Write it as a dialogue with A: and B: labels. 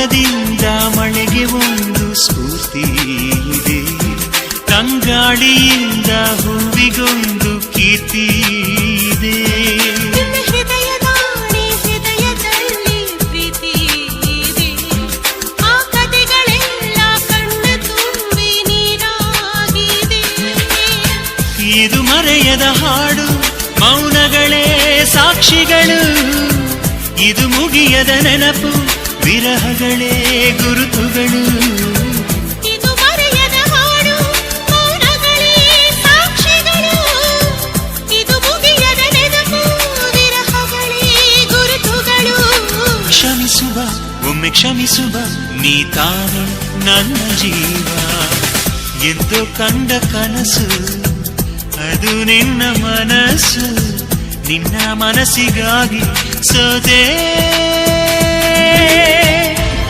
A: ಮೋಡದಿಂದ ಮಳೆಗೆ ಒಂದು ಸ್ಫೂರ್ತಿ ಇದೆ, ತಂಗಾಳಿಯಿಂದ ಹೂವಿಗೊಂದು ಕೀರ್ತಿ ಇದೆ.
B: ಹೃದಯದಲ್ಲಿ ಪ್ರೀತಿ ಇದೆ, ಆ ಕಥೆಗಳೆಲ್ಲ ಕಣ್ಣ ತುಂಬಿ ನೀರಾಗಿದೆ.
A: ಇದು ಮರೆಯದ ಹಾಡು, ಮೌನಗಳೇ ಸಾಕ್ಷಿಗಳು. ಇದು ಮುಗಿಯದ ನೆನಪು, ವಿರಹಗಳೇ ಗುರುತುಗಳು.
B: ಇದು ಮರೆಯದ ಹಾಡು, ಮೌನಗಳೇ ಸಾಕ್ಷಿಗಳು. ಇದು ಮುಗಿಯದ ನೆನಪು, ವಿರಹಗಳೇ ಗುರುತುಗಳು.
A: ಕ್ಷಮಿಸುವ, ಒಮ್ಮೆ ಕ್ಷಮಿಸುವ, ನೀ ತಾನೆ ನನ್ನ ಜೀವ. ಎಂದು ಕಂಡ ಕನಸು ಅದು ನಿನ್ನ ಮನಸ್ಸು, ನಿನ್ನ ಮನಸ್ಸಿಗಾಗಿ ಸೋದೆ.